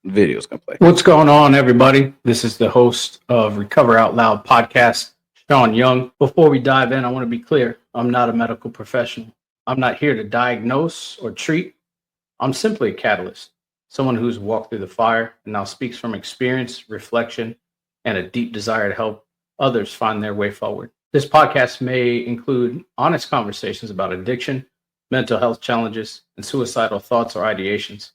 Video's gonna play. What's going on, everybody? This is the host of Recover Out Loud podcast, Sean Young. Before we dive in, I want to be clear. I'm not a medical professional. I'm not here to diagnose or treat. I'm simply a catalyst, someone who's walked through the fire and now speaks from experience, reflection, and a deep desire to help others find their way forward. This podcast may include honest conversations about addiction, mental health challenges, and suicidal thoughts or ideations.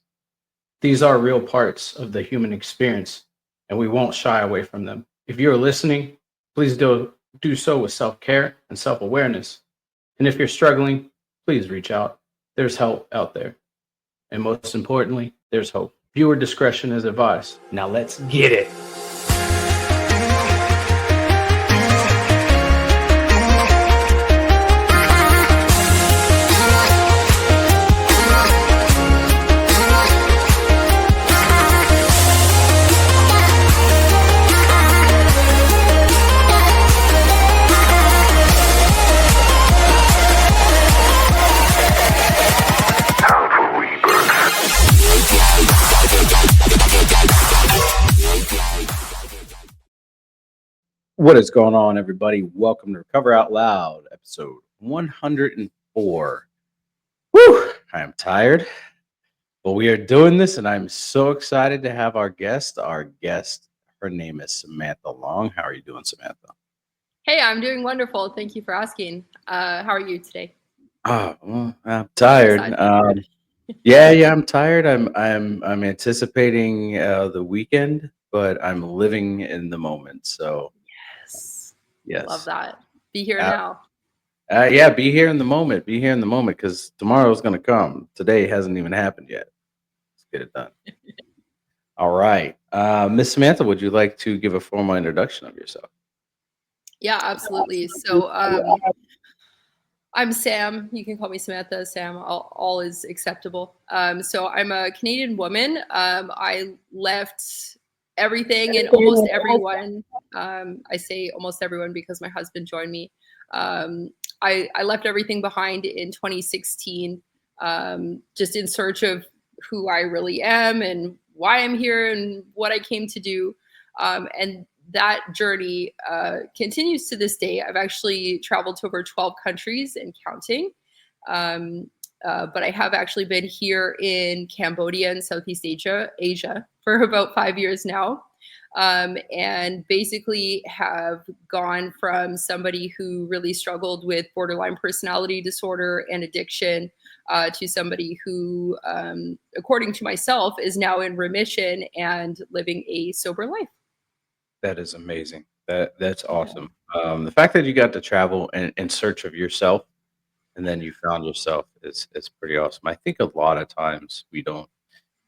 These are real parts of the human experience, and we won't shy away from them. If you're listening, please do so with self-care and self-awareness. And if you're struggling, please reach out. There's help out there. And most importantly, there's hope. Viewer discretion is advised. Now let's get it. What is going on, everybody? Welcome to Recover Out Loud, episode 104. Woo! I am tired, but we are doing this, and I'm so excited to have our guest. Her name is Samantha Long. How are you doing, Samantha? Hey, I'm doing wonderful. Thank you for asking. How are you today? Well, I'm tired. I'm tired. I'm anticipating the weekend, but I'm living in the moment. So yes, love that. Be here now. Be here in the moment. Be here in the moment, because tomorrow's gonna come. Today hasn't even happened yet. Let's get it done. All right, Miss Samantha, would you like to give a formal introduction of yourself? Yeah, absolutely. So I'm Sam. You can call me Samantha. Sam, all is acceptable. So I'm a Canadian woman. I left everything and almost everyone. I say almost everyone because my husband joined me. I left everything behind in 2016, just in search of who I really am and why I'm here and what I came to do. And that journey continues to this day. I've actually traveled to over 12 countries and counting. But I have actually been here in Cambodia and Southeast Asia for about 5 years now. And basically have gone from somebody who really struggled with borderline personality disorder and addiction to somebody who, according to myself, is now in remission and living a sober life. That is amazing. That's awesome. The fact that you got to travel in search of yourself, and then you found yourself is pretty awesome. I think a lot of times we don't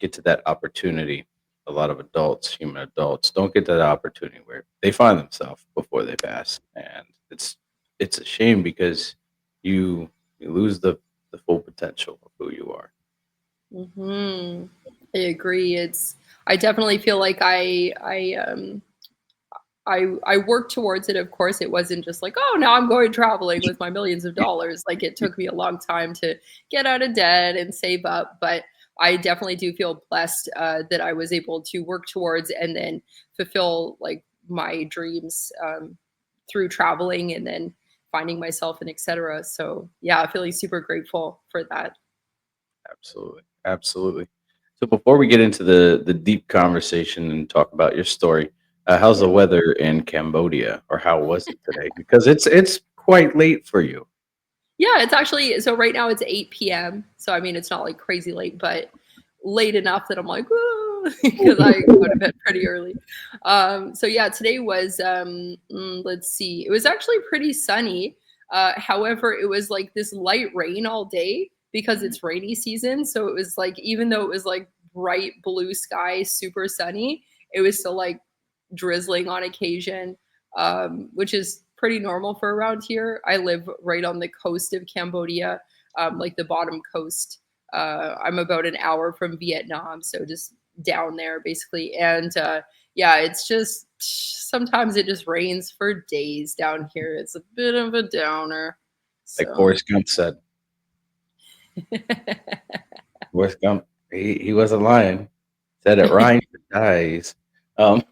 get to that opportunity. A lot of human adults, don't get to that opportunity where they find themselves before they pass, and it's a shame because you lose the full potential of who you are. Mm-hmm. I agree. I definitely feel like I worked towards it. Of course, it wasn't just like, oh, now I'm going traveling with my millions of dollars. Like, it took me a long time to get out of debt and save up. But I definitely do feel blessed that I was able to work towards and then fulfill like my dreams through traveling and then finding myself and etc. So yeah, feeling super grateful for that. Absolutely. So before we get into the deep conversation and talk about your story, how's the weather in Cambodia, or how was it today? Because it's quite late for you. Yeah, it's actually, so right now it's 8 p.m. So, I mean, it's not like crazy late, but late enough that I'm like, because I go to bed pretty early. So yeah, today was, let's see, it was actually pretty sunny. However, it was like this light rain all day because it's rainy season. So it was like, even though it was like bright blue sky, super sunny, it was still like drizzling on occasion, which is pretty normal for around here. I live right on the coast of Cambodia, like the bottom coast. I'm about an hour from Vietnam, so just down there basically. And yeah, it's just sometimes it just rains for days down here. It's a bit of a downer. Like Forrest Gump said. Forrest Gump, he wasn't lying. Said it rhymes or dies. Um,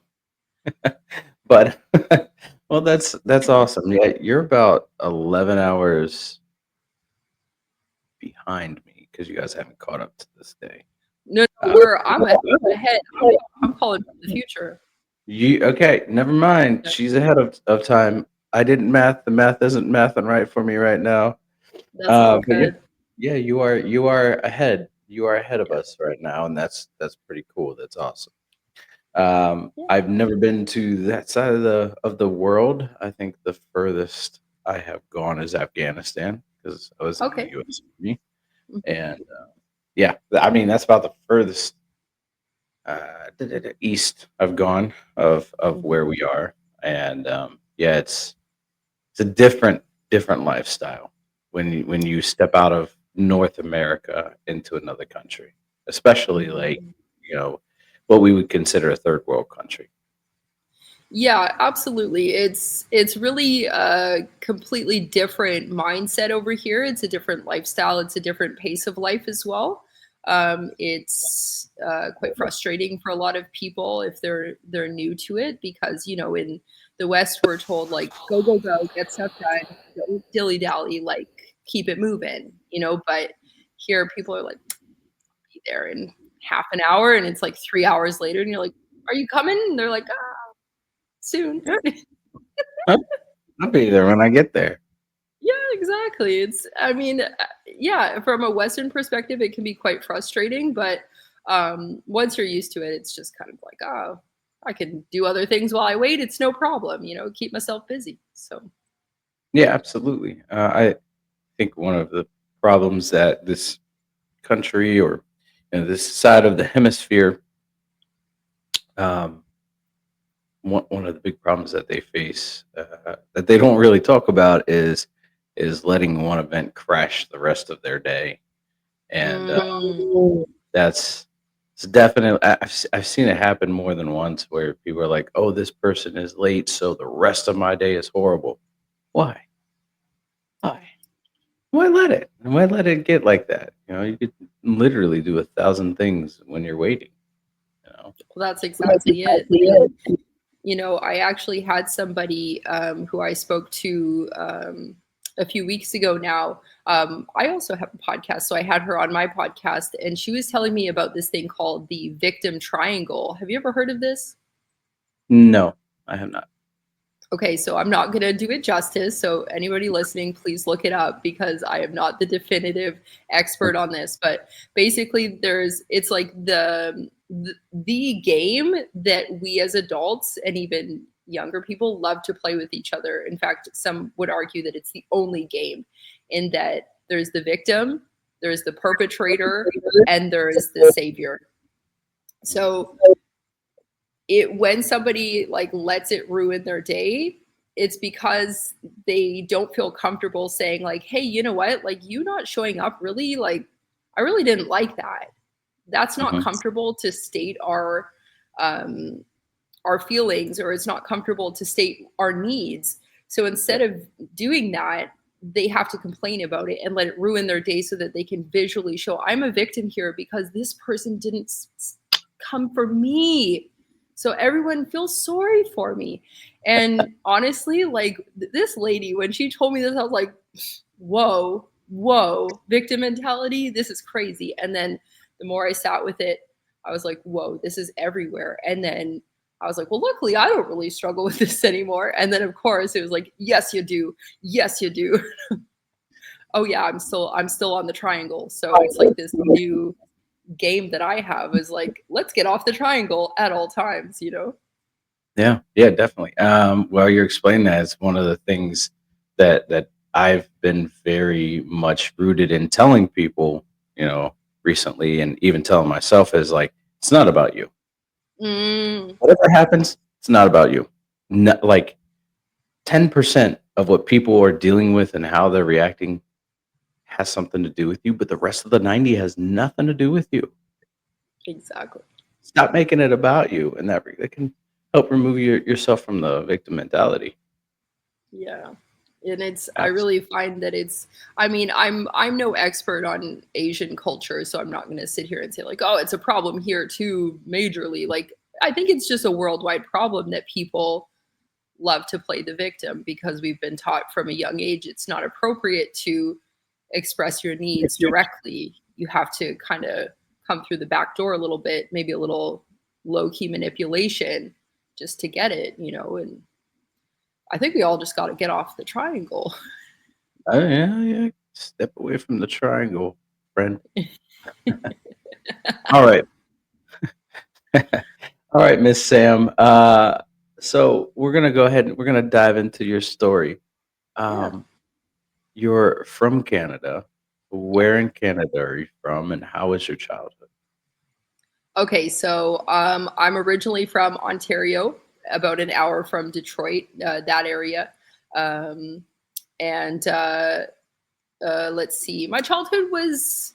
but well, that's awesome. Yeah, you're about 11 hours behind me because you guys haven't caught up to this day. No, no, Uh, I'm ahead. I'm calling from the future. you okay? Never mind. Yeah, She's ahead of time. I didn't math. The math isn't mathing right for me right now. that's all But yeah, good. yeah, you are ahead. You are ahead of us right now, and that's pretty cool. That's awesome. Yeah. I've never been to that side of the world. I think the furthest I have gone is Afghanistan because I was in the Okay. U.S. Army, Mhm. and yeah, I mean that's about the furthest east I've gone of Mhm. where we are, and yeah, it's a different lifestyle when you step out of North America into another country, especially like Mm. you know what we would consider a third world country. Yeah, absolutely. It's really a completely different mindset over here. It's a different lifestyle. It's a different pace of life as well. It's quite frustrating for a lot of people if they're new to it because in the West we're told like go go go, get stuff done, don't dilly dally, like keep it moving. But here people are like be there in half an hour, and it's like 3 hours later, and you're like, are you coming? And they're like, soon. Yeah, I'll, I'll be there when I get there. Yeah, exactly. I mean, yeah, from a Western perspective, it can be quite frustrating, but once you're used to it, it's just kind of like, oh, I can do other things while I wait. It's no problem, keep myself busy. So, Yeah, absolutely. I think one of the problems that this country or this side of the hemisphere, um, one of the big problems that they face that they don't really talk about is letting one event crash the rest of their day, and mm, that's it's definitely I've seen it happen more than once where people are like, "Oh, this person is late, so the rest of my day is horrible." Why? Why? Why let it get like that? You could literally do 1,000 things when you're waiting. You know. well, that's exactly it. And I actually had somebody who I spoke to a few weeks ago now. I also have a podcast, so I had her on my podcast, and she was telling me about this thing called the victim triangle. Have you ever heard of this? No, I have not. Okay, so I'm not going to do it justice. So anybody listening, please look it up because I am not the definitive expert on this. But basically, it's like the game that we as adults and even younger people love to play with each other. In fact, some would argue that it's the only game in that there's the victim, there's the perpetrator, and there's the savior. So when somebody like lets it ruin their day, it's because they don't feel comfortable saying like, hey, you know what, like you not showing up really, like I really didn't like that. That's not Mhm. comfortable to state um our feelings, or it's not comfortable to state our needs. So Yeah. instead of doing that, they have to complain about it and let it ruin their day so that they can visually show I'm a victim here because this person didn't come for me. So everyone feels sorry for me. And honestly, like this lady, when she told me this, I was like, whoa, whoa, victim mentality. This is crazy. And then the more I sat with it, I was like, whoa, this is everywhere. And then I was like, well, luckily I don't really struggle with this anymore. And then of course it was like, yes, you do. Yes, you do. Oh yeah, I'm still on the triangle. So it's like this new game that I have is like, let's get off the triangle at all times. Yeah, yeah, definitely. While you're explaining that, it's one of the things that I've been very much rooted in telling people, recently, and even telling myself is like, it's not about you. Mm, Whatever happens, it's not about you. Like 10% of what people are dealing with and how they're reacting has something to do with you, but the rest of the 90 has nothing to do with you. exactly. Stop making it about you, and that can help remove yourself from the victim mentality. Yeah. And I Absolutely. really find that I mean, I'm no expert on Asian culture, so I'm not going to sit here and say like, oh, it's a problem here too majorly. Like, I think it's just a worldwide problem that people love to play the victim because we've been taught from a young age it's not appropriate to express your needs directly. You have to kind of come through the back door a little bit, maybe a little low key manipulation just to get it, and I think we all just got to get off the triangle. Oh, yeah, yeah. Step away from the triangle, friend. All right. All right, Miss Sam. So we're gonna go ahead and we're gonna dive into your story. Yeah. Um, you're from Canada. Yeah. Where in Canada are you from, and how was your childhood? Okay, so I'm originally from Ontario, about an hour from Detroit, that area. Um, and let's see, my childhood was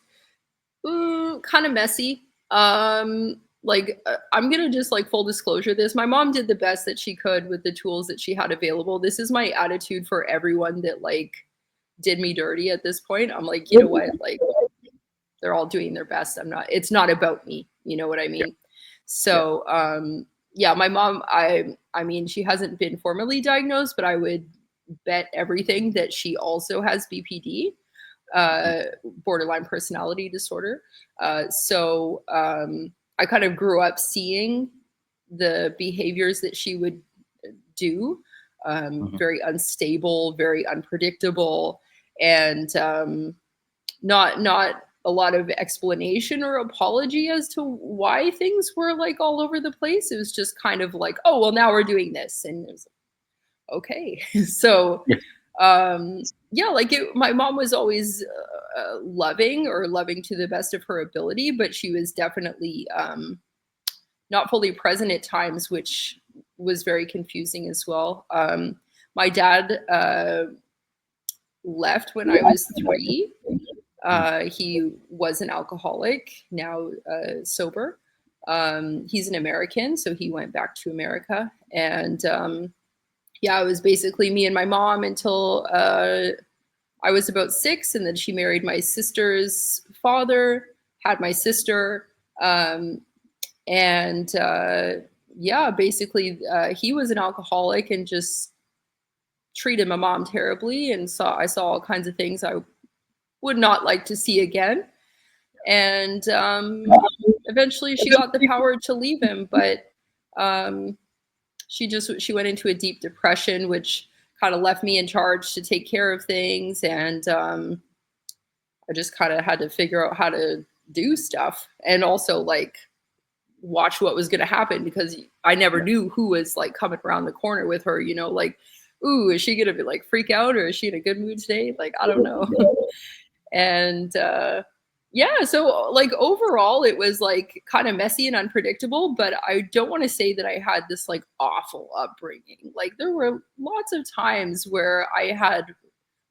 kind of messy. I'm gonna just like full disclosure this. My mom did the best that she could with the tools that she had available. This is my attitude for everyone that like did me dirty at this point. I'm like, you know what? Like they're all doing their best. It's not about me. You know what I Yeah, mean? yeah. So yeah, my mom, I mean, she hasn't been formally diagnosed, but I would bet everything that she also has BPD, Mhm. borderline personality disorder. I kind of grew up seeing the behaviors that she would do, Mhm. very unstable, very unpredictable, and not a lot of explanation or apology as to why things were like all over the place. It was just kind of like, oh well, now we're doing this, and it was like, okay. So Yeah. yeah, like my mom was always loving to the best of her ability, but she was definitely not fully present at times, which was very confusing as well. My dad left when I was 3. Mm. He was an alcoholic, now sober. He's an American, so he went back to America. And yeah, it was basically me and my mom until I was about 6. And then she married my sister's father, had my sister. Um, and yeah, basically, he was an alcoholic and just treated my mom terribly. And I saw all kinds of things I would not like to see again. And eventually she got the power to leave him, but um, she went into a deep depression, which kind of left me in charge to take care of things. And I just kind of had to figure out how to do stuff and also like watch what was going to happen because I never Yeah. knew who was like coming around the corner with her, like, ooh, is she going to be like freak out or is she in a good mood today? Like, I don't know. And yeah, so like overall it was like kind of messy and unpredictable, but I don't want to say that I had this like awful upbringing. Like there were lots of times where I had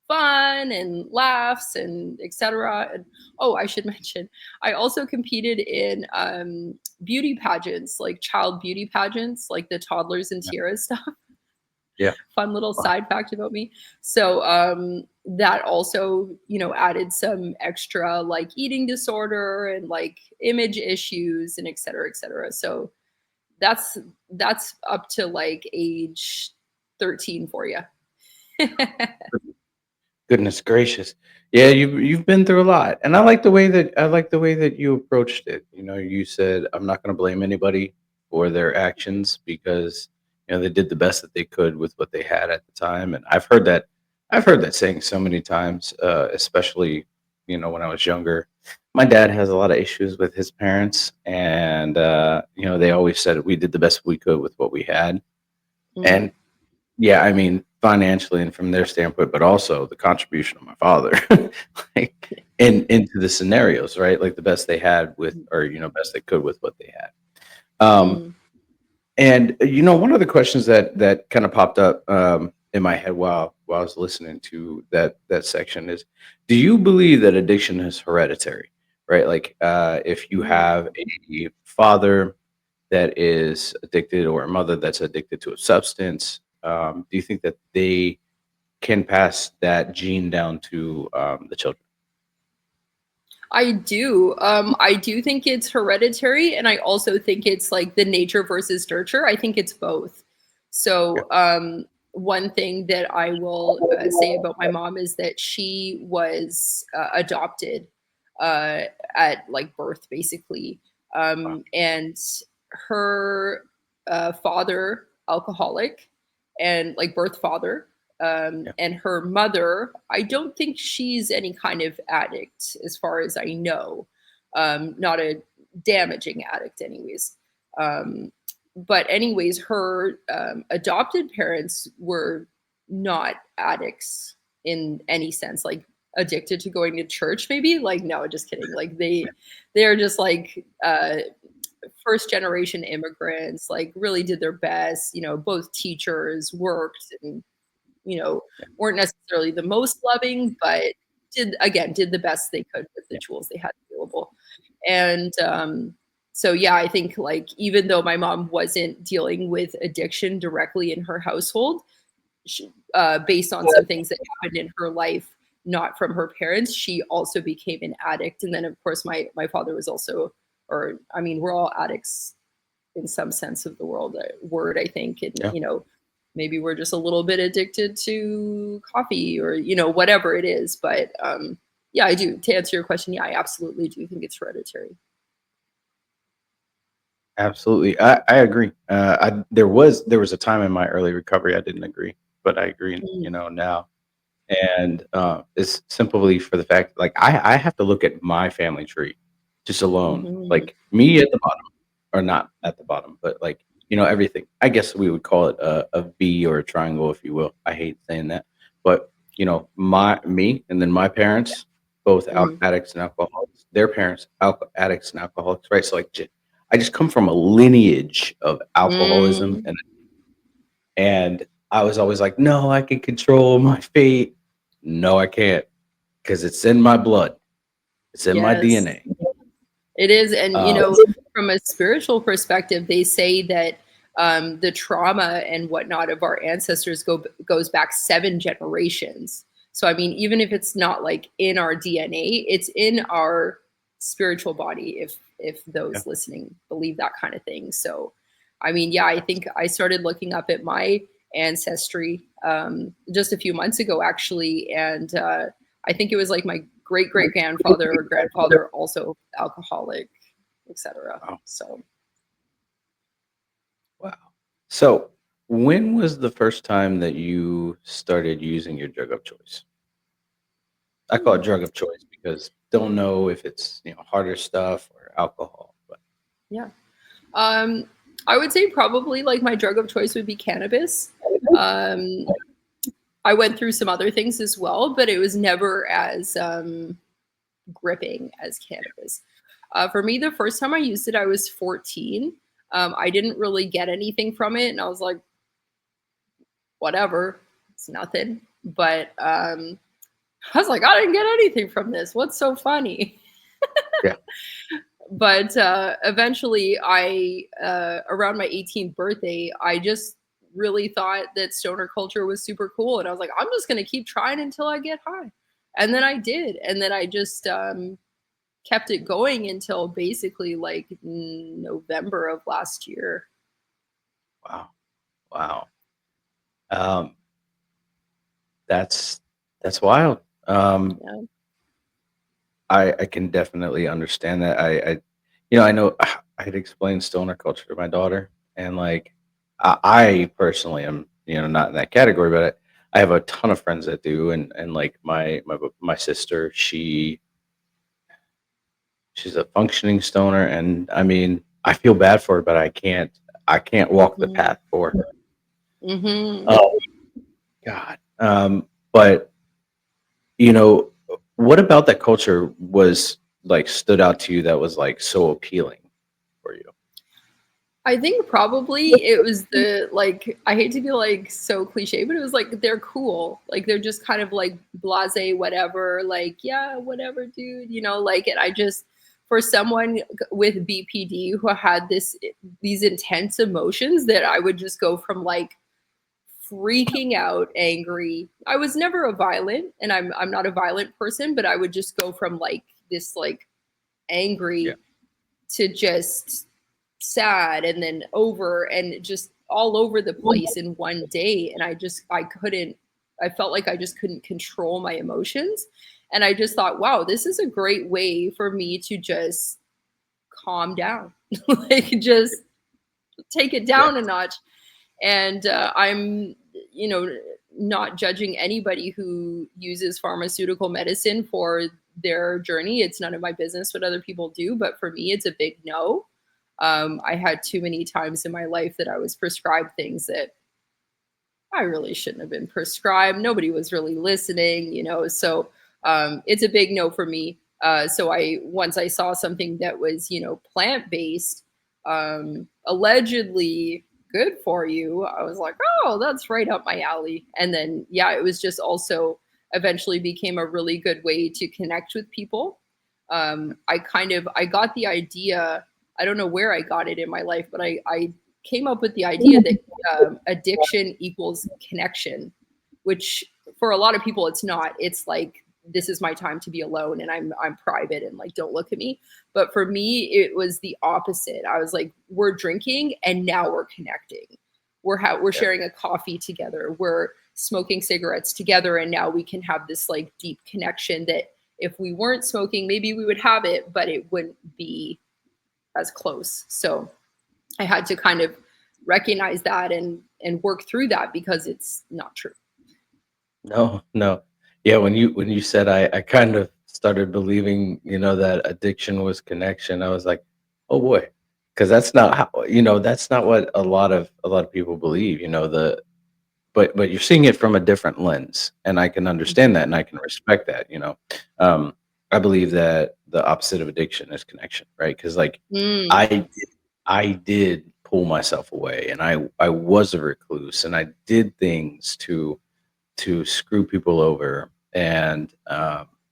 fun and laughs and etc. And oh, I should mention I also competed in beauty pageants, like child beauty pageants, like the toddlers and Yeah. tiaras stuff. Yeah. Fun little Wow. side fact about me. So that also, added some extra like eating disorder and like image issues and et cetera, et cetera. So that's that's up to like age 13 for you. Goodness gracious. Yeah, you've been through a lot. And I like the way that you approached it. You said, "I'm not gonna blame anybody for their actions because, they did the best that they could with what they had at the time." And I've heard that saying so many times, especially, when I was younger. My dad has a lot of issues with his parents, and they always said we did the best we could with what we had. Mhm. And yeah, I mean, financially and from their standpoint, but also the contribution of my father, like, into the scenarios, right? Like, the best they had with or, best they could with what they had. Um, Mm. and, one of the questions that kinda popped up, in my head while I was listening to that section is, do you believe that addiction is hereditary? Right? Like, if you Mm. have a father that is addicted or a mother that's addicted to a substance, do you think that they can pass that gene down to the children. I do. I do think it's hereditary, and I also think it's like the nature versus nurture. I think it's both. Yeah. So, one thing that I will say about my mom is that she was adopted at like birth, basically, Wow. and her father alcoholic, and like birth father, Yeah. and her mother, I don't think she's any kind of addict, as far as I know. Not a damaging addict, anyways. Um, but anyways, her adopted parents were not addicts in any sense, like addicted to going to church, maybe. Like, no, just kidding. Like they're just like first generation immigrants, like really did their best. Both teachers worked and weren't necessarily the most loving, but did the best they could with the Yeah. tools they had available. And so yeah, I think like even though my mom wasn't dealing with addiction directly in her household, based on some things that happened in her life, not from her parents, she also became an addict. And then of course my father was also, or I mean, we're all addicts in some sense of the word, I think. And Yeah. maybe we're just a little bit addicted to coffee or whatever it is. But yeah, I do. To answer your question, yeah, I absolutely do think it's hereditary. Absolutely. I agree. There was a time in my early recovery I didn't agree, but I agree, Mm, now. And it's simply for the fact, like, I have to look at my family tree just alone, mhm. like me at the bottom, or not at the bottom, but like, everything. I guess we would call it a V or a triangle, if you will. I hate saying that, but me, and then my parents, both Mhm. addicts and alcoholics. Their parents, addicts and alcoholics, right? So like, I just come from a lineage of alcoholism, Mm, and I was always like, no, I can control my fate. No, I can't, because it's in my blood. It's in my yes. DNA. It is. And, Um, from a spiritual perspective, they say that the trauma and whatnot of our ancestors goes back 7 generations. So, I mean, even if it's not like in our DNA, it's in our spiritual body, if yeah, those listening believe that kind of thing. So, I mean, yeah, I think I started looking up at my ancestry just a few months ago, actually. And I think it was like my great great grandfather or grandfather also alcoholic, etc. wow, So wow. So, when was the first time that you started using your drug of choice? I call it drug of choice because don't know if it's harder stuff or alcohol, but yeah, um, I would say probably like my drug of choice would be cannabis. Um, I went through some other things as well, but it was never as gripping as cannabis. For me, the first time I used it, I was 14. I didn't really get anything from it, and I was like, whatever, it's nothing. But I was like, I didn't get anything from this. What's so funny? yeah, But eventually, around my 18th birthday, I just really thought that stoner culture was super cool. And I was like, I'm just going to keep trying until I get high. And then I did. And then I just kept it going until basically like November of last year. wow, wow. Um, that's that's wild. Yeah. I can definitely understand that. I know I had explained stoner culture to my daughter, and like, I personally am, not in that category, but I have a ton of friends that do, and like my sister, she's a functioning stoner, and I mean, I feel bad for her, but I can't walk the Mm-hmm. path for her. Mm-hmm. Oh God. But you know, what about that culture was like stood out to you that was like so appealing for you? I think probably it was the like I hate to be like so cliche, but it was like they're cool. Like they're just kind of like blase, whatever, like, yeah, whatever, dude, like. And I just, for someone with BPD who had these intense emotions, that I would just go from like freaking out, angry. I was never a violent, and I'm not a violent person, but I would just go from like this like Yeah. angry to just sad and then over and just all over the place in one day. And I felt like I just couldn't control my emotions. And I just thought, wow, this is a great way for me to just calm down, like just take it Yeah. down a notch. And I'm, not judging anybody who uses pharmaceutical medicine for their journey. It's none of my business what other people do, but for me, it's a big no. I had too many times in my life that I was prescribed things that I really shouldn't have been prescribed. Nobody was really listening, So it's a big no for me. So once I saw something that was, plant based, allegedly good for you, I was like, oh, that's right up my alley. And then, yeah, it was just also eventually became a really good way to connect with people. I got the idea. I don't know where I got it in my life, but I came up with the idea that addiction equals connection, which for a lot of people it's not. It's like this is my time to be alone and I'm private and like don't look at me. But for me, it was the opposite. I was like, we're drinking and now we're connecting. We're Yeah. sharing a coffee together. We're smoking cigarettes together, and now we can have this like deep connection that if we weren't smoking, maybe we would have it, but it wouldn't be as close. So I had to kind of recognize that and work through that because it's not true. No, no. Yeah, when you said I kind of started believing, that addiction was connection, I was like, "Oh boy," because that's not how, that's not what a lot of people believe, but you're seeing it from a different lens, and I can understand that and I can respect that. Um, I believe that the opposite of addiction is connection, right? Because like I Mm, did, I did pull myself away, and I was a recluse, and I did things to screw people over. And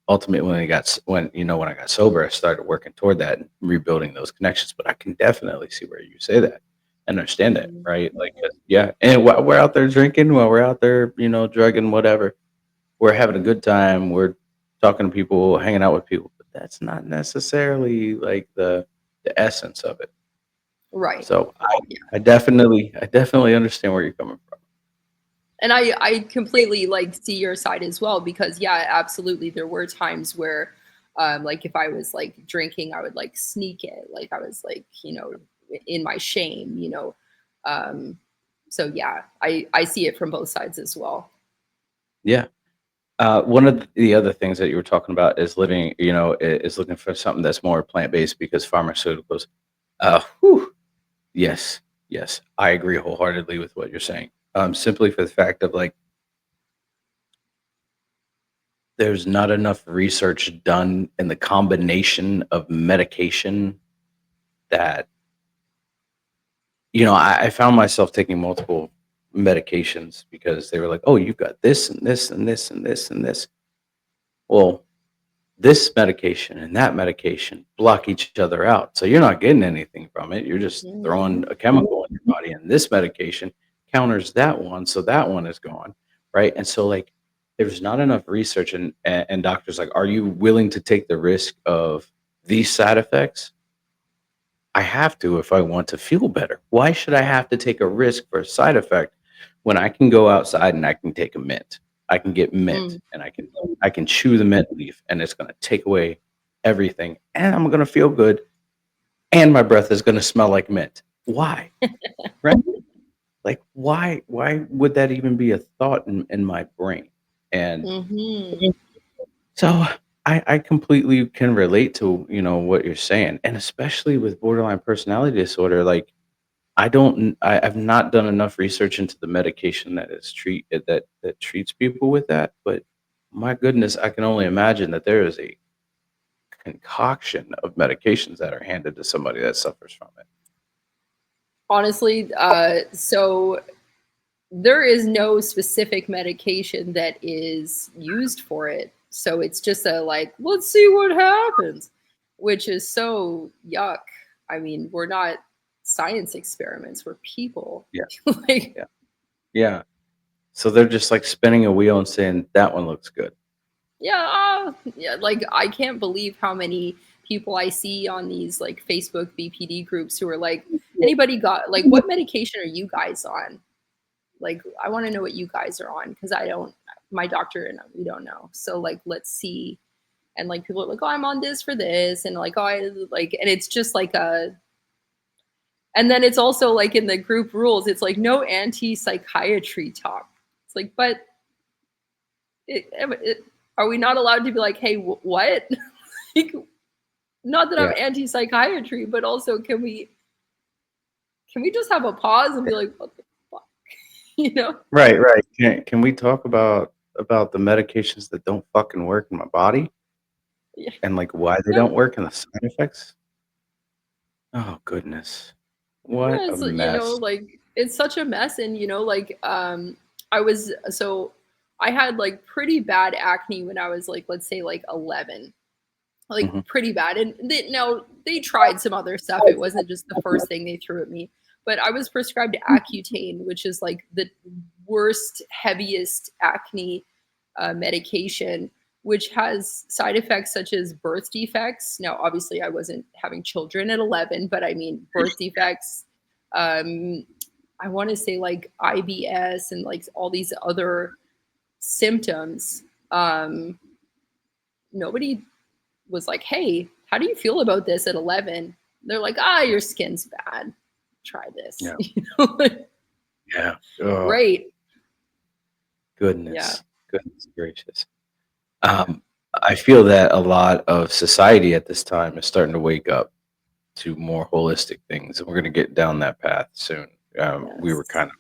ultimately, when I got sober, I started working toward that and rebuilding those connections. But I can definitely see where you say that and understand that, mhm. right? Like, yeah. And while we're out there drinking, while we're out there, drugging, whatever, we're having a good time. We're talking to people, hanging out with people, but that's not necessarily like the essence of it. Right. So I, Yeah. I definitely understand where you're coming from. And I completely like see your side as well because yeah, absolutely. There were times where like if I was like drinking, I would like sneak it. Like I was like, in my shame. Um, so yeah, I see it from both sides as well. Yeah. One of the other things that you were talking about is living, is looking for something that's more plant-based because pharmaceuticals. Whew, yes, yes, I agree wholeheartedly with what you're saying. Simply for the fact of like, there's not enough research done in the combination of medication that, I found myself taking multiple medications because they were like, oh, you've got this and this and this and this and this. Well, this medication and that medication block each other out. So you're not getting anything from it. You're just throwing Mhm. a chemical in your body, and this medication counters that one, so that one is gone, right? And so like there's not enough research, and doctors like, are you willing to take the risk of these side effects? I have to if I want to feel better. Why should I have to take a risk for a side effect when I can go outside and I can take a mint? I can get mint Mm. and I can chew the mint leaf and it's going to take away everything and I'm going to feel good and my breath is going to smell like mint. Why? Right? Like why would that even be a thought in my brain? And Mhm. so I completely can relate to, what you're saying. And especially with borderline personality disorder, like I've not done enough research into the medication that treats people with that, but my goodness, I can only imagine that there is a concoction of medications that are handed to somebody that suffers from it. Honestly, so there is no specific medication that is used for it. So it's just a like, let's see what happens, which is so yuck. I mean, we're not science experiments, we're people. Yeah, Like, yeah, yeah. So they're just like spinning a wheel and saying that one looks good. Yeah, like I can't believe how many people I see on these like Facebook BPD groups who are like, anybody got like, what medication are you guys on? Like, I want to know what you guys are on because I don't, my doctor and we don't know. So like, let's see. And like people are like, oh, I'm on this for this, and like, oh, I like, and it's just like and then it's also like in the group rules, it's like no anti-psychiatry talk. It's like, but are we not allowed to be like, hey, what? Like, not that I'm Yeah. anti-psychiatry, but also can we just have a pause and be like, what the fuck? You know? Right, right. Can we talk about the medications that don't fucking work in my body Yeah. and like why they don't work and the side effects? Oh goodness. What a It's, mess. like it's such a mess. And like I had like pretty bad acne when I was like, let's say like 11, like Mhm. pretty bad. And they tried some other stuff. It wasn't just the first thing they threw at me, but I was prescribed Accutane, which is like the worst, heaviest acne medication, which has side effects such as birth defects. Now, obviously, I wasn't having children at 11, but I mean, birth defects. Um, I want to say like IBS and like all these other symptoms. Nobody was like, hey, how do you feel about this at 11? They're like, your skin's bad. Try this. Yeah. You know? Yeah. Oh Right. Yeah. goodness. Goodness gracious. I feel that a lot of society at this time is starting to wake up to more holistic things, and we're going to get down that path soon. We were Yes.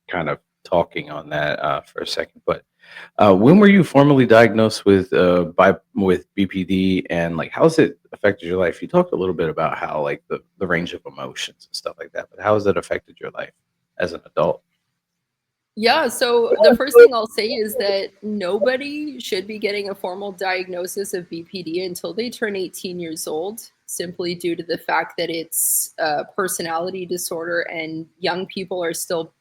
kind of talking on that for a second, but when were you formally diagnosed with with BPD, and like how's it affected your life? You talked a little bit about how like the range of emotions and stuff like that, but how has it affected your life as an adult? Yeah, so the first thing I'll say is that nobody should be getting a formal diagnosis of BPD until they turn 18 years old, simply due to the fact that it's a personality disorder and young people are still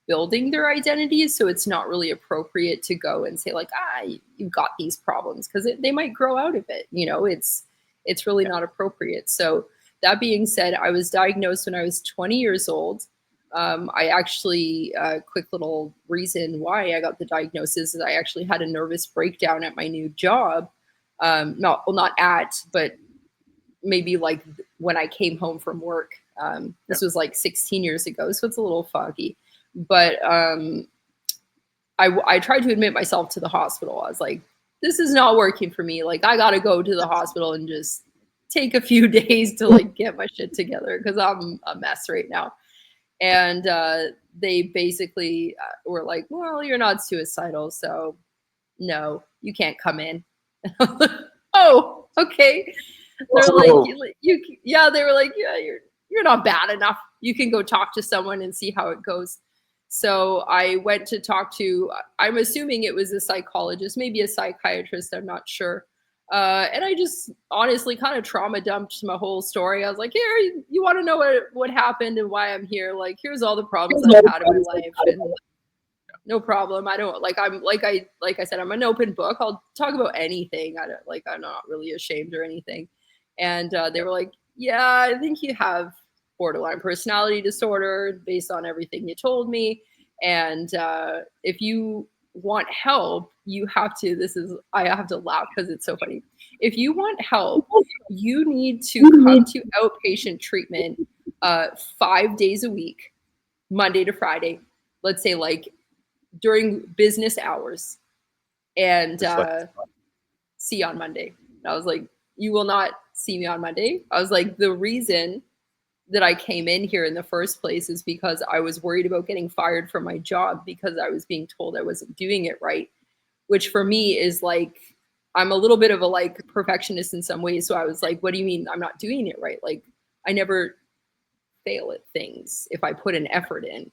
building their identities. So it's not really appropriate to go and say like, you've got these problems, because they might grow out of it. It's really Yeah. not appropriate. So that being said, I was diagnosed when I was 20 years old. I actually, quick little reason why I got the diagnosis is I actually had a nervous breakdown at my new job. Not at, but maybe like when I came home from work. Yeah. This was like 16 years ago, so it's a little foggy. But I tried to admit myself to the hospital. I was like, this is not working for me. Like, I got to go to the hospital and just take a few days to like get my shit together because I'm a mess right now. And they basically were like, well, you're not suicidal, so no, you can't come in. Oh, okay. They're like, Whoa. yeah, they were like, yeah, you're not bad enough. You can go talk to someone and see how it goes. So I went to talk to, I'm assuming it was a psychologist, maybe a psychiatrist, I'm not sure. And I just honestly kind of trauma dumped my whole story. I was like, here, you want to know what happened and why I'm here? Like, here's all the problems I've had in my life, and no problem. I don't I'm like I said, I'm an open book. I'll talk about anything. I'm not really ashamed or anything. And they were like, yeah, I think you have borderline personality disorder based on everything you told me. And if you want help, you have to, I have to laugh because it's so funny. If you want help, you need to come to outpatient treatment 5 days a week, Monday to Friday. Let's say like during business hours, and Just like see you on Monday. And I was like, you will not see me on Monday. I was like, the reason that I came in here in the first place is because I was worried about getting fired from my job because I was being told I wasn't doing it right, which for me is like, I'm a little bit of a like perfectionist in some ways. So I was like, what do you mean I'm not doing it right? Like, I never fail at things if I put an effort in,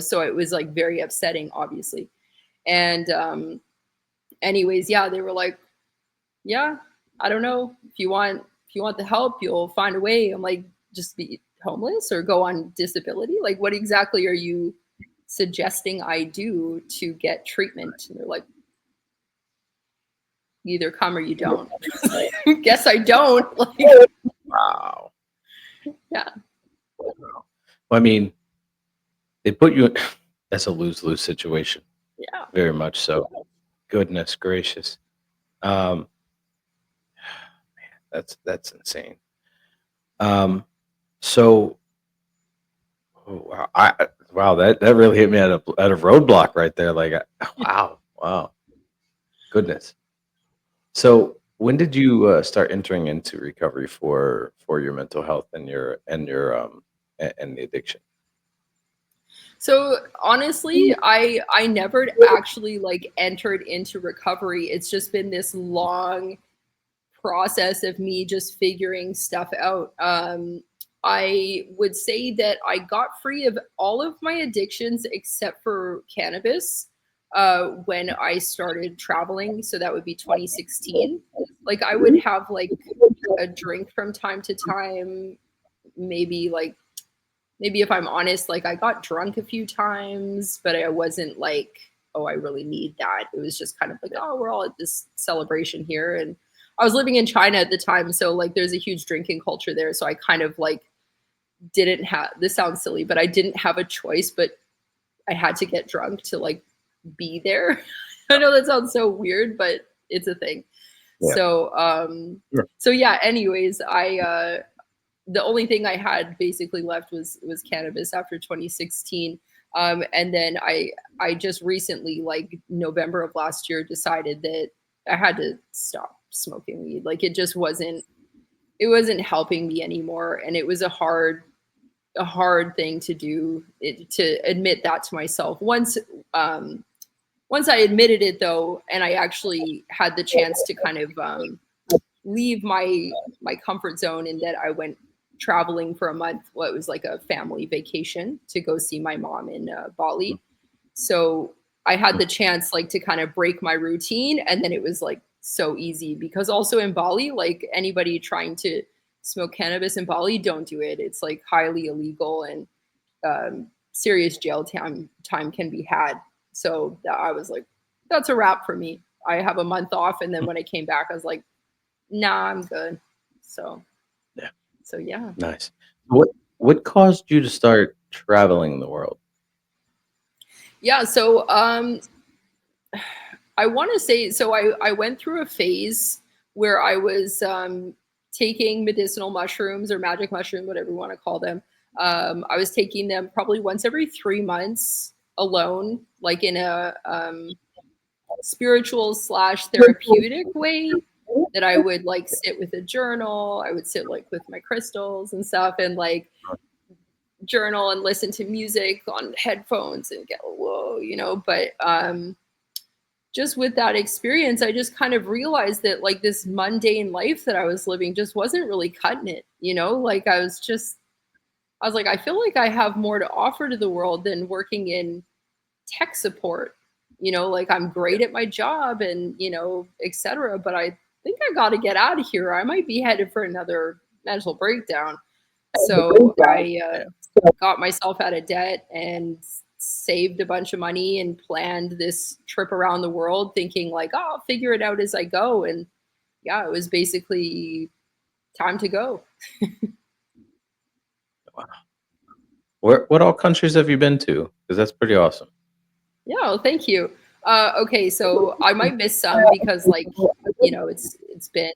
so it was like very upsetting, obviously. And anyways, yeah, they were like, yeah, I don't know, if you want the help, you'll find a way. I'm like, just be homeless or go on disability? Like, what exactly are you suggesting I do to get treatment. And they're like, you either come or you don't. Guess I don't. Like, Wow. yeah. Well, I mean, they put you in that's a lose-lose situation. Yeah. Very much so. Goodness gracious. Um, that's insane. So oh, wow, wow, that really hit me at a roadblock right there. Like, wow, goodness. So, when did you start entering into recovery for your mental health and and the addiction? So honestly, I never actually like entered into recovery. It's just been this long process of me just figuring stuff out. I would say that I got free of all of my addictions except for cannabis when I started traveling. So that would be 2016. Like I would have like a drink from time to time, maybe like maybe if I'm honest, like I got drunk a few times, but I wasn't like, oh, I really need that. It was just kind of like, oh, we're all at this celebration here. And I was living in China at the time. So like there's a huge drinking culture there. So I kind of like didn't have, this sounds silly, but I didn't have a choice, but I had to get drunk to like be there. I know that sounds so weird, but it's a thing. Yeah. So Sure. so yeah, anyways, I the only thing I had basically left was cannabis after 2016. And then I just recently, like November of last year, decided that I had to stop smoking weed. Like it wasn't helping me anymore, and it was a hard thing to do, to admit that to myself. Once I admitted it though, and I actually had the chance to kind of leave my comfort zone, and that I went traveling for a month. Well, it was like a family vacation to go see my mom in Bali. So I had the chance like to kind of break my routine, and then it was like so easy, because also in Bali, like anybody trying to smoke cannabis in Bali, don't do it. It's like highly illegal, and serious jail time can be had. So I was like, that's a wrap for me. I have a month off, and then when I came back, I was like, nah, I'm good. So Yeah. so yeah. Nice. What caused you to start traveling the world? Yeah, so I want to say, so I went through a phase where I was taking medicinal mushrooms or magic mushroom, whatever you want to call them. I was taking them probably once every 3 months alone, like in a spiritual / therapeutic way, that I would like sit with a journal. I would sit like with my crystals and stuff, and like journal and listen to music on headphones and get whoa, but just with that experience, I just kind of realized that like this mundane life that I was living just wasn't really cutting it, like I was like, I feel like I have more to offer to the world than working in tech support. Like I'm great at my job and, etc. But I think I got to get out of here. I might be headed for another mental breakdown. So I got myself out of debt and saved a bunch of money and planned this trip around the world, thinking like, oh, I'll figure it out as I go. And yeah, it was basically time to go. Wow. What all countries have you been to? Because that's pretty awesome. Yeah, well, thank you. Okay, so I might miss some because like, it's been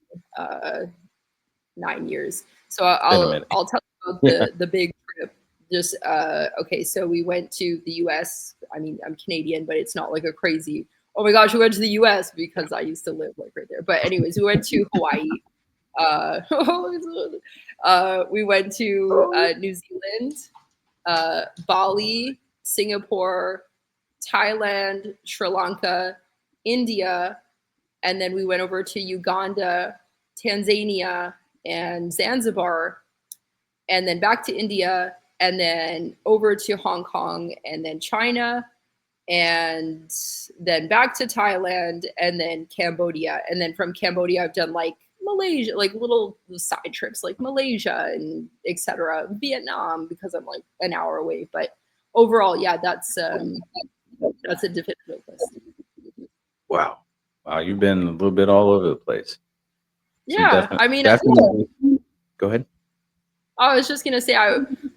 9 years. So Been a minute. I'll tell you about Yeah. the big trip. Just okay, so we went to the US. I mean, I'm Canadian, but it's not like a crazy, oh my gosh, we went to the US, because I used to live like right there. But anyways, we went to Hawaii. We went to New Zealand, Bali, Singapore, Thailand, Sri Lanka, India, and then we went over to Uganda, Tanzania, and Zanzibar, and then back to India, and then over to Hong Kong, and then China, and then back to Thailand, and then Cambodia. And then from Cambodia, I've done like Malaysia, like little side trips like Malaysia and etc. Vietnam, because I'm like an hour away. But overall, yeah, that's a definitive list. Wow. Wow, you've been a little bit all over the place. So you Yeah, I mean, definitely go ahead. I was just gonna say,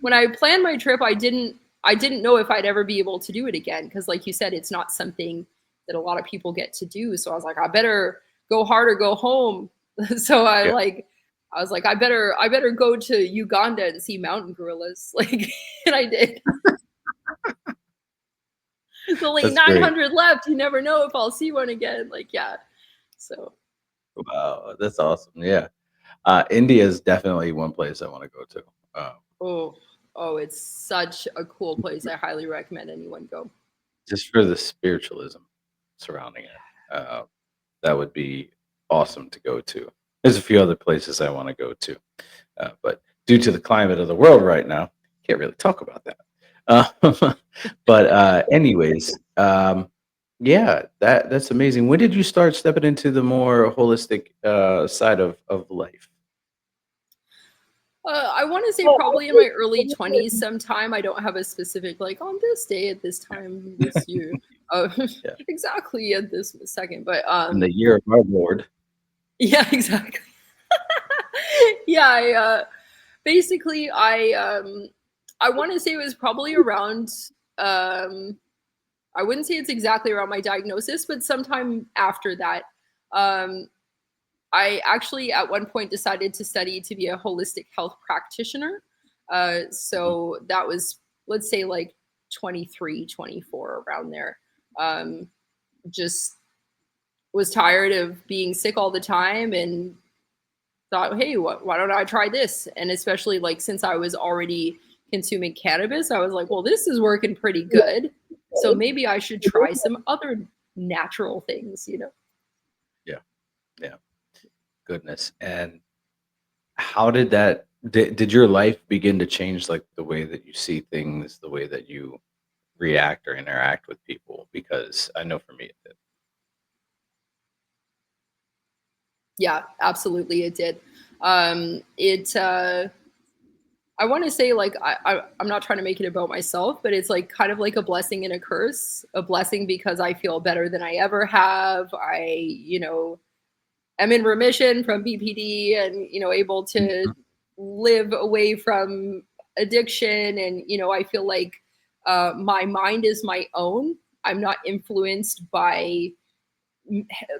when I planned my trip, I didn't know if I'd ever be able to do it again because, like you said, it's not something that a lot of people get to do. So I was like, I better go hard or go home. So Yeah. I was like, I better go to Uganda and see mountain gorillas. Like, and I did. There's only That's great. 900 left. You never know if I'll see one again. Like, yeah. So Wow, that's awesome. Yeah. India is definitely one place I want to go to. oh oh, it's such a cool place. I highly recommend anyone go. Just for the spiritualism surrounding it. That would be awesome to go to. There's a few other places I want to go to, but due to the climate of the world right now, can't really talk about that. But anyways, yeah, that's amazing. When did you start stepping into the more holistic side of life? I want to say probably in my early 20s sometime. I don't have a specific, like, on this day at this time this year. Uh, Yeah, exactly at this second. But in the year of our Lord. yeah, exactly. Yeah, basically I want to say it was probably around um I wouldn't say it's exactly around my diagnosis, but sometime after that. Um I actually at one point decided to study to be a holistic health practitioner. Mhm. So that was, let's say, like 23, 24, around there. Um, just was tired of being sick all the time and thought, hey, why don't I try this? And especially like since I was already consuming cannabis, I was like, well, this is working pretty good. So maybe I should try some other natural things. Yeah, yeah, goodness. And how did that did your life begin to change, like, the way that you see things, the way that you react or interact with people? Because I know for me it did. Yeah, absolutely, it did. It I want to say, like, I'm not trying to make it about myself, but it's like kind of like a blessing and a curse. A blessing because I feel better than I ever have. I'm in remission from BPD and able to Mhm. live away from addiction, and I feel like my mind is my own. I'm not influenced by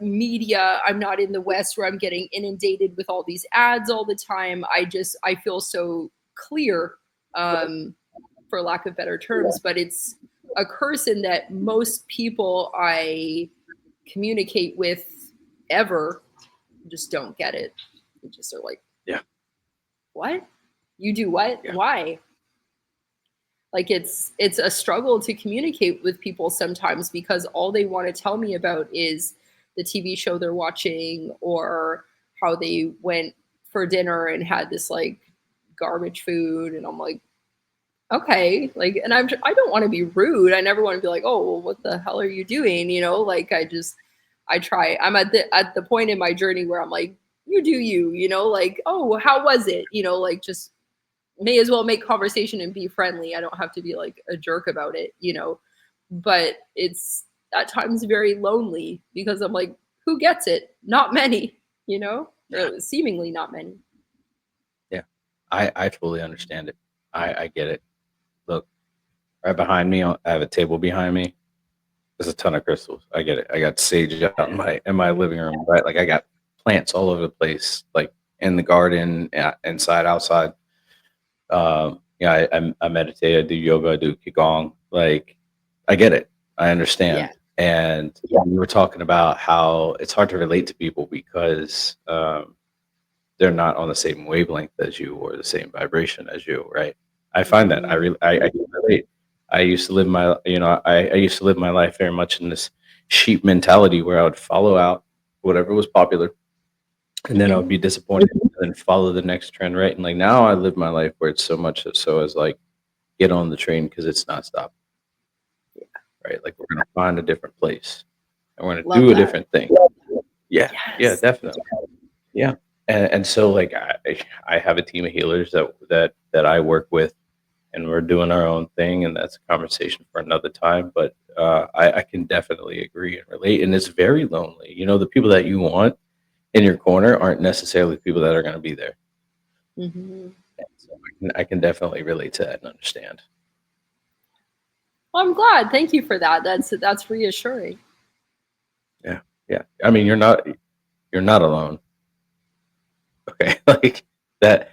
media. I'm not in the West where I'm getting inundated with all these ads all the time. I feel so clear, um, for lack of better terms, but it's a curse in that most people I communicate with ever just don't get it. They just are like, Yeah, what? You do what? yeah, Why? Like it's a struggle to communicate with people sometimes because all they want to tell me about is the TV show they're watching or how they went for dinner and had this like garbage food, and I'm like, okay, like, and I don't want to be rude. I never want to be like, oh, well, what the hell are you doing? Like I try. I'm at the point in my journey where I'm like, you do you, like, oh, how was it? Like, just may as well make conversation and be friendly. I don't have to be like a jerk about it. But it's at times very lonely because I'm like, who gets it? Not many, yeah, or seemingly not many. yeah. I totally understand it. I get it. Look, right behind me, I have a table behind me. There's a ton of crystals. I get it. I got sage out in my living room, right? Like, I got plants all over the place, like in the garden, inside, outside. Yeah, I meditate, I do yoga, I do qigong. Like, I get it. I Yeah. understand. And we were talking about how it's hard to relate to people because they're not on the same wavelength as you or the same vibration as you, right? I find that Mhm. I can relate. I used to live I used to live my life very much in this sheep mentality where I would follow out whatever was popular, and then I would Mhm. be disappointed and then follow the next trend, right? And like now I live my life where it's so much so as like get on the train because it's not stopping, right? Like, we're gonna find a different place and we're gonna Love do a that. different thing. Yeah, yeah, Yes. definitely. Yeah, and so, like, I have a team of healers that I work with, and we're doing our own thing, and that's a conversation for another time. But I can definitely agree and relate, and it's very lonely. You know, the people that you want in your corner aren't necessarily the people that are going to be there. Mhm. So I can definitely relate to that and understand. Well, I'm glad. Thank you for that. That's reassuring. Yeah, yeah. I mean, you're not alone. Okay, like that.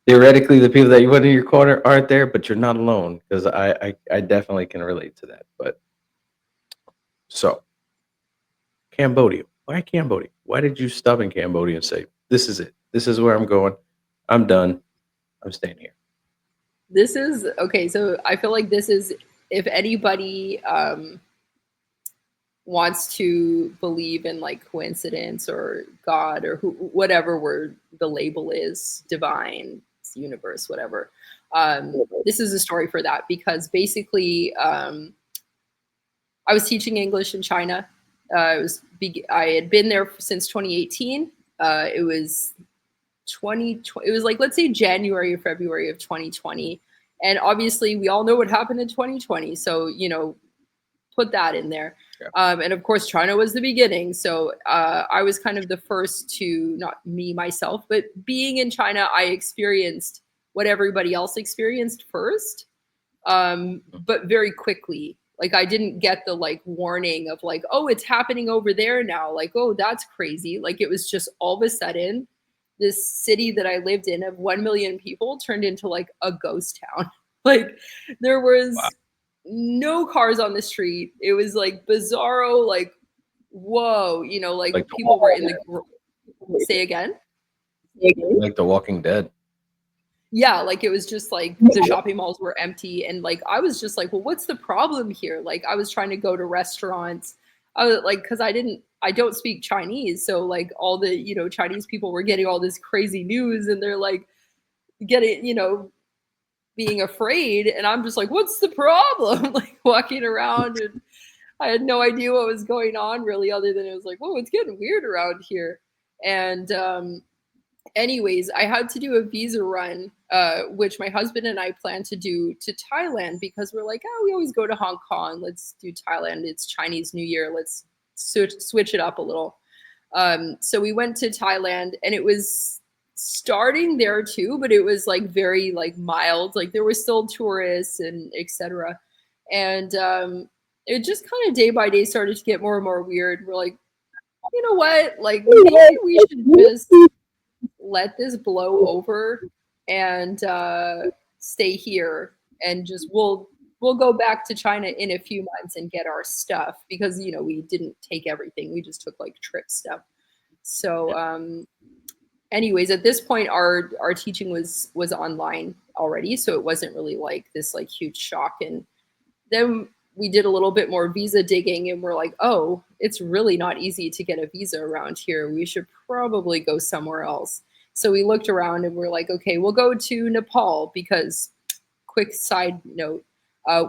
Theoretically, the people that you want in your corner aren't there, but you're not alone because I definitely can relate to that. But so Cambodia, why Cambodia? Why did you stop in Cambodia and say, "This is it. This is where I'm going. I'm done. I'm staying here." This is okay. So I feel like this is, if anybody wants to believe in like coincidence or God or whatever word the label is, divine, universe, whatever. This is a story for that because basically, I was teaching English in China. I had been there since 2018. It was 2020. It was like, let's say January or February of 2020, and obviously we all know what happened in 2020. So put that in there. Yeah. And of course, China was the beginning. So I was kind of the first to, not me myself, but being in China, I experienced what everybody else experienced first, but very quickly. Like I didn't get the like warning of like, oh, it's happening over there now. Like, oh, that's crazy. Like it was just all of a sudden, this city that I lived in of 1 million people turned into like a ghost town. Like there Wow. was no cars on the street. It was like bizarro, like, whoa, like Like people were in the, say again? like The Walking Dead. Yeah, like it was just like the shopping malls were empty. And like I was just like, well, what's the problem here? Like I was trying to go to restaurants. I was like, because I don't speak Chinese. So like all the, Chinese people were getting all this crazy news and they're like getting, being afraid. And I'm just like, what's the problem? Like walking around and I had no idea what was going on really, other than it was like, whoa, it's getting weird around here. And anyways, I had to do a visa run, which my husband and I plan to do to Thailand because we're like, oh, we always go to Hong Kong. Let's do Thailand. It's Chinese New Year. Let's switch it up a little. So we went to Thailand and it was starting there too, but it was like very like mild. Like there were still tourists and etc. And it just kind of day by day started to get more and more weird. We're like, you know what? Like maybe we should just let this blow over and stay here and just we'll go back to China in a few months and get our stuff because we didn't take everything. We just took like trip stuff. So anyways, at this point our teaching was online already, so it wasn't really like this like huge shock. And then we did a little bit more visa digging and we're like, oh, it's really not easy to get a visa around here. We should probably go somewhere else. So we looked around and we're like, okay, we'll go to Nepal because, quick side note,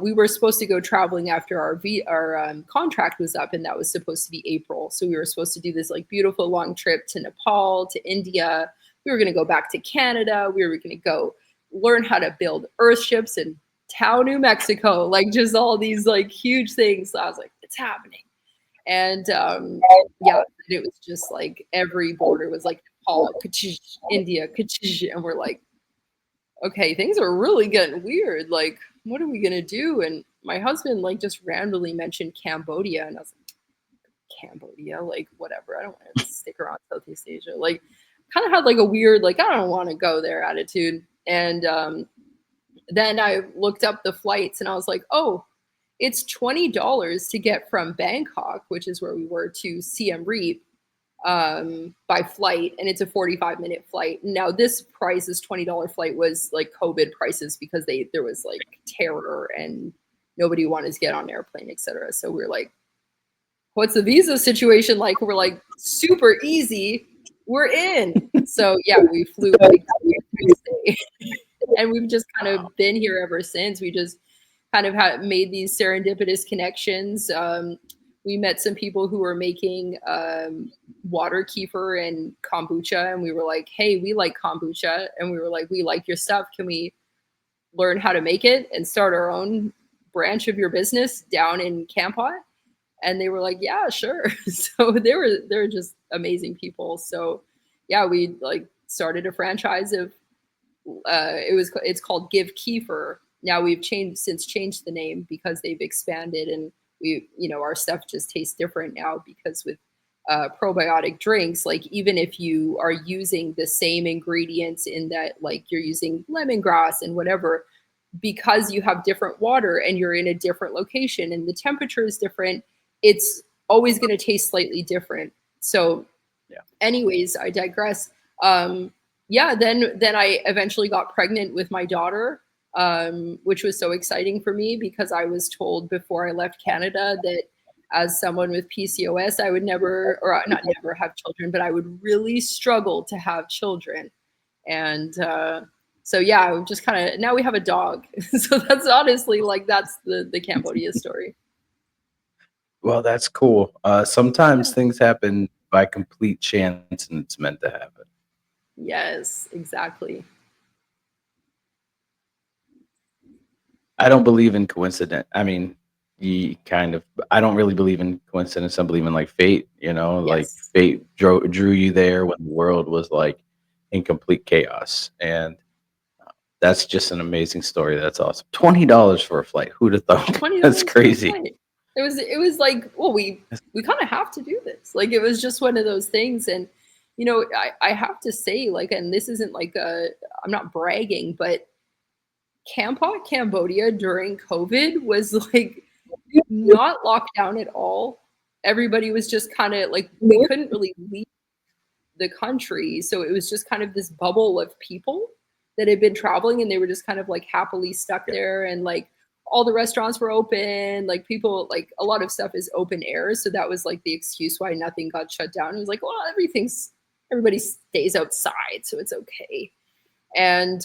we were supposed to go traveling after our contract was up, and that was supposed to be April. So we were supposed to do this like beautiful long trip to Nepal, to India. We were going to go back to Canada. We were going to go learn how to build earthships in Tao, New Mexico, like just all these like huge things. So I was like, it's happening. And yeah, it was just like every border was like Nepal, India, and we're like, okay, things are really getting weird. Like, what are we gonna do? And my husband like just randomly mentioned Cambodia, and I was like, Cambodia, like whatever. I don't want to stick around Southeast Asia. Like, kind of had like a weird like I don't want to go there attitude. And then I looked up the flights, and I was like, oh, it's $20 to get from Bangkok, which is where we were, to Siem Reap by flight, and it's a 45-minute flight. Now this price, this $20 flight, was like COVID prices because there was like terror and nobody wanted to get on an airplane, etc. So we were like, what's the visa situation like? We're like, super easy, we're in. So yeah, we flew like the next day. And we've just kind of been here ever since. We just kind of made these serendipitous connections. We met some people who were making water kefir and kombucha, and we were like, hey, we like kombucha, and we were like, we like your stuff, can we learn how to make it and start our own branch of your business down in Kampot? And they were like, yeah, sure. So they were just amazing people. So yeah, we like started a franchise of it's called Give Kefir. Now we've changed the name because they've expanded, and our stuff just tastes different now because with probiotic drinks, like even if you are using the same ingredients in that, like you're using lemongrass and whatever, because you have different water and you're in a different location and the temperature is different, it's always going to taste slightly different. So Yeah. anyways, I digress. Yeah, then I eventually got pregnant with my daughter, which was so exciting for me because I was told before I left Canada that as someone with PCOS, I would never, or not never have children, but I would really struggle to have children. And so yeah, we just kind of, now we have a dog. So that's honestly like that's the Cambodia story. Well, that's cool. Sometimes Yeah. things happen by complete chance, and it's meant to happen. Yes, exactly. I don't believe in coincidence. I mean, I don't really believe in coincidence. I believe in like fate, like Yes. fate drew you there when the world was like in complete chaos. And that's just an amazing story. That's awesome. $20 for a flight. Who'd have thought? That's $20 for a crazy. flight. It was like, well, we kind of have to do this. Like it was just one of those things. And I have to say, like, and this isn't like I'm not bragging, but Kampot, Cambodia during COVID was like not locked down at all. Everybody was just kind of like, we couldn't really leave the country. So it was just kind of this bubble of people that had been traveling, and they were just kind of like happily stuck Yeah. there. And like all the restaurants were open, like people, like a lot of stuff is open air. So that was like the excuse why nothing got shut down. It was like, well, everybody stays outside, so it's okay. And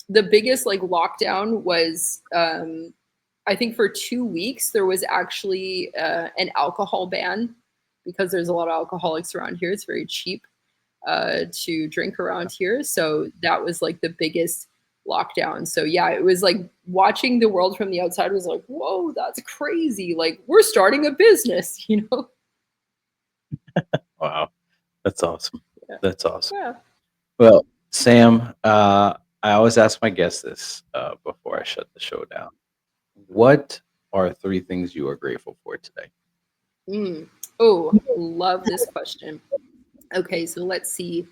the biggest like lockdown was I think for 2 weeks there was actually an alcohol ban because there's a lot of alcoholics around here. It's very cheap to drink around here. So that was like the biggest lockdown. So yeah, it was like watching the world from the outside was like, whoa, that's crazy. Like we're starting a business, you know? Wow. That's awesome. Yeah. That's awesome. Yeah. Well, Sam, I always ask my guests this before I shut the show down. What are 3 things you are grateful for today? Oh, love this question. Okay, so let's see.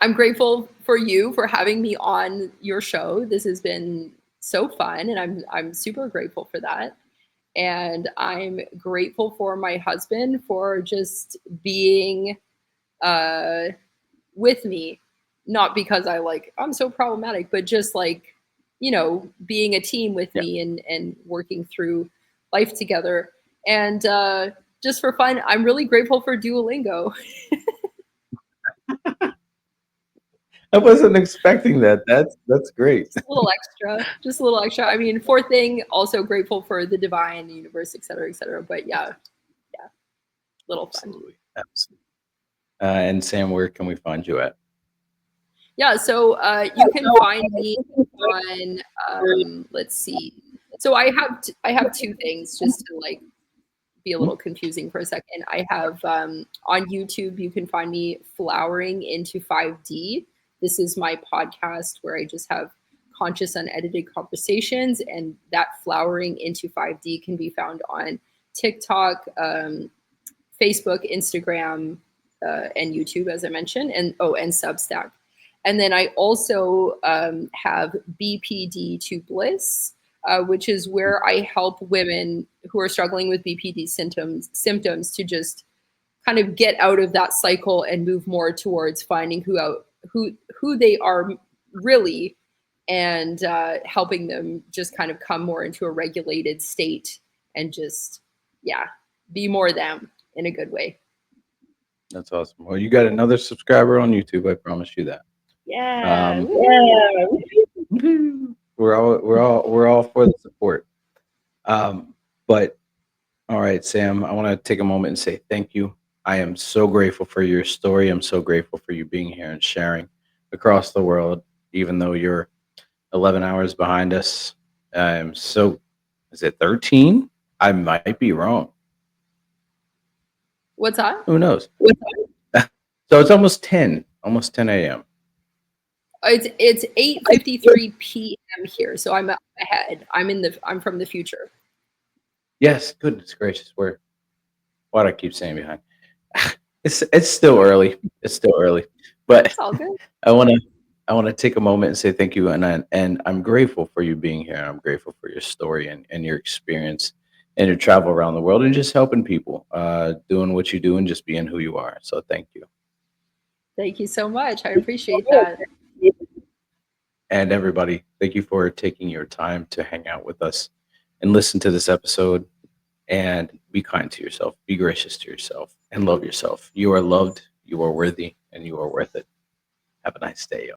I'm grateful for you for having me on your show. This has been so fun, and I'm super grateful for that. And I'm grateful for my husband for just being with me, not because I'm so problematic, but just like, being a team with Yeah. me and working through life together. And just for fun, I'm really grateful for Duolingo. I wasn't expecting that. That's great. Just a little extra, just a little extra. I mean, fourth thing, also grateful for the divine, the universe, et cetera, et cetera. But yeah, little fun. Absolutely. Absolutely. And Sam, where can we find you at? Yeah, so you can find me on, let's see. So I have two things just to like be a little confusing for a second. I have on YouTube, you can find me Flowering into 5D. This is my podcast where I just have conscious, unedited conversations, and that Flowering into 5D can be found on TikTok, Facebook, Instagram, and YouTube, as I mentioned, and Substack. And then I also have BPD to Bliss, which is where I help women who are struggling with BPD symptoms to just kind of get out of that cycle and move more towards finding who they are really, and helping them just kind of come more into a regulated state and just be more them in a good way. That's awesome. Well, you got another subscriber on YouTube. I promise you that. Yeah. We're all for the support. But all right, Sam, I want to take a moment and say thank you. I am so grateful for your story. I'm so grateful for you being here and sharing across the world. even though you're 11 hours behind us. So is it 13? I might be wrong. What's that? Who knows? So it's almost 10 a.m. It's 8:53 p.m. here, so I'm ahead. I'm from the future. Yes, goodness gracious, why do I keep saying behind? It's still early. It's still early, but It's all good. I want to I want to take a moment and say thank you, and I'm grateful for you being here. I'm grateful for your story and your experience and your travel around the world and just helping people, doing what you do and just being who you are. So thank you. Thank you so much. I appreciate that. And everybody, thank you for taking your time to hang out with us and listen to this episode. And be kind to yourself, be gracious to yourself, and love yourself. You are loved, you are worthy, and you are worth it. Have a nice day, y'all.